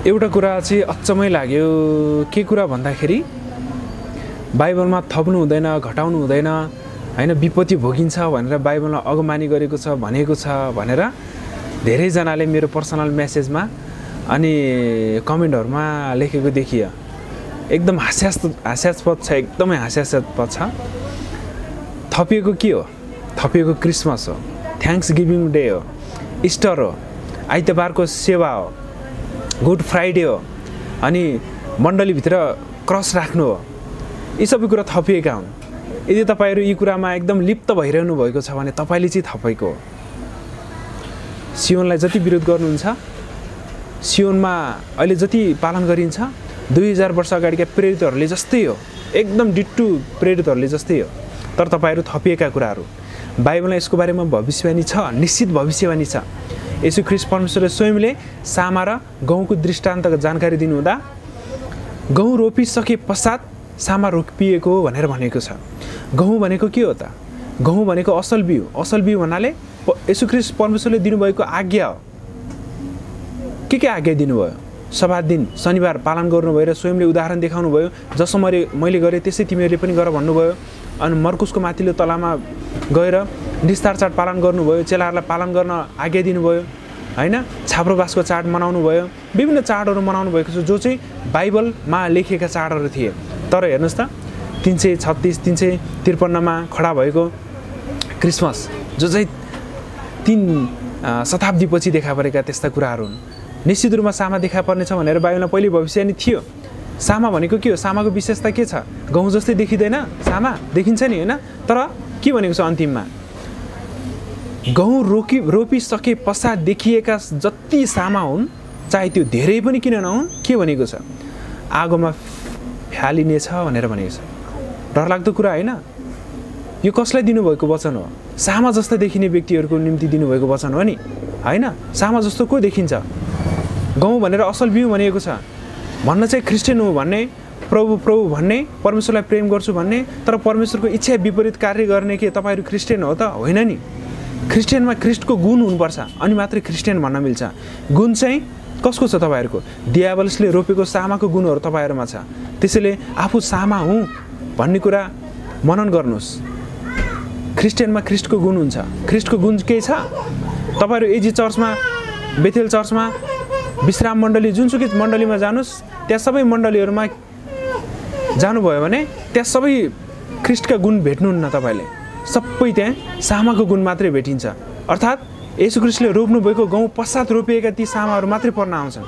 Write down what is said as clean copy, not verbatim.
एउटा कुरा चाहिँ अचम्मै लाग्यो के कुरा भन्दाखेरि बाइबलमा थप्नु हुँदैन घटाउनु हुँदैन हैन विपत्ति भोगिन्छ भनेर बाइबलमा अगमानी गरेको छ भनेको छ भनेर धेरैजनाले मेरो पर्सनल मेसेजमा अनि कमेन्टहरुमा लेखेको देखियो एकदम हास्यास्पद छ एकदमै हास्यास्पद छ थपिएको के हो थपिएको क्रिसमस हो थ्याङ्क्स गिभिङ डे हो इस्टर हो आइतबारको सेवा हो गुड फ्राइडे हो अनि मण्डलीभित्र क्रस राख्नु हो यी सबै कुरा थपिएका हुन् यदि तपाईहरु यी कुरामा एकदम लिप्त भइरहनु भएको छ भने तपाईले चाहिँ थपेको हो सियोनलाई जति विरोध गर्नुहुन्छ सियोनमा अहिले जति पालन गरिन्छ 2000 वर्ष अगाडिका प्रेरितहरूले जस्तै हो एकदम डिट्टु प्रेरितहरूले जस्तै हो तर तपाईहरु थपिएका कुराहरु बाइबलमा यसको बारेमा भविष्यवाणी छ निश्चित भविष्यवाणी छ येशू ख्रीष्ट परमेश्वरले स्वयंले सामा र गहुँको दृष्टान्तको जानकारी दिनुहुँदा गहुँ रोपिसके पश्चात सामा रोपिएको भनेर भनेको छ गहुँ भनेको के हो त गहुँ भनेको असल बिउ भन्नाले येशू ख्रीष्ट परमेश्वरले दिनुभएको आज्ञा हो के आज्ञा दिनुभयो सब्बात दिन शनिबार पालन गर्नुभयो र स्वयंले उदाहरण देखाउनु भयो जसो मैले गरे त्यसै तिमीहरूले पनि गर भन्नुभयो अनि मर्कुसको माथिल्लो तलामा गएर निस्तार चाड पालन गर्नुभयो चेलाहरूलाई पालन गर्न आज्ञा दिनुभयो हैन छाप्रोबासको चाड मनाउनु भयो विभिन्न चाडहरू मनाउनु भएको छ जो चाहिँ बाइबलमा लेखिएका चाडहरू थिए तर हेर्नुस् त 336 353 मा खडा भएको क्रिसमस जो चाहिँ 3 शताब्दी पछि देखा परेका त्यस्ता कुराहरू हुन् निश्चित रूपमा सामा देखा पर्नेछ भनेर बाइबलमा पहिले भविष्यवाणी थियो सामा भनेको के हो सामाको विशेषता के छ गहुँ जस्तै देखिदैन सामा देखिन्छ नि हैन तर के भनेको छ अन्तिममा गहुँ रोपिसके पश्चात देखिएका जति सामा हुन् चाहे त्यो धेरै पनि किन नहुन् के भनेको छ आगोमा फ्यालिनेछ भनेर भनेको छ डरलाग्दो कुरा हैन यो कसलाई दिनुभएको वचन हो सामा जस्तो देखिने व्यक्तिहरुको निम्ति दिनुभएको वचन हो नि हैन सामा जस्तो को देखिन्छ गहुँ भनेर असल बिउ भनेको छ भन्न चाहिँ क्रिस्चियन हो भन्ने प्रभु भन्ने परमेश्वरलाई प्रेम गर्छु भन्ने तर परमेश्वरको इच्छा विपरीत कार्य गर्ने के तपाईहरु क्रिस्चियन हो त होइन नि क्रिस्चियनमा ख्रीष्टको गुण हुनुपर्छ अनि मात्रै क्रिस्चियन भन्न मिल्छ गुण चाहिँ कसको छ तपाईहरुको दियाबलसले रोपेको सामाको गुणहरु तपाईहरुमा छ त्यसैले आफू सामा हुँ भन्ने कुरा मनन गर्नुस् क्रिस्चियनमा ख्रीष्टको गुण हुन्छ ख्रीष्टको गुण के छ तपाईहरु एजी चर्चमा बेथेल चर्चमा विश्राम मण्डली जुनसुकै मण्डलीमा जानुस् त्यहाँ सबै मण्डलीहरुमा जानुभयो भने त्यहाँ सबै ख्रीष्टका गुण भेट्नुहुन्न तपाईले सबै त्यहाँ सामाको गुण मात्रै भेटिन्छ अर्थात येशू ख्रीष्टले रोप्नु भएको गहुँ पश्चात रोपिएका ती सामाहरु मात्रै पर्न आउँछन्